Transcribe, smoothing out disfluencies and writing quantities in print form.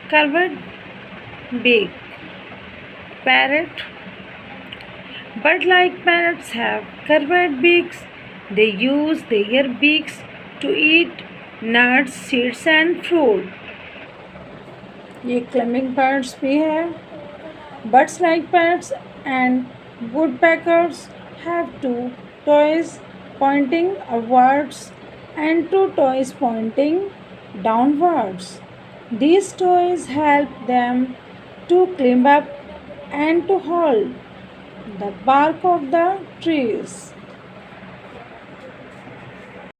Curved beak. Parrot. Bird-like parrots have curved beaks. They use their beaks to eat nuts, seeds and fruit. ये climbing birds भी है. Birds like parrots and woodpeckers have two toes pointing upwards and two toes pointing downwards. These toes help them to climb up and to hold the bark of the trees.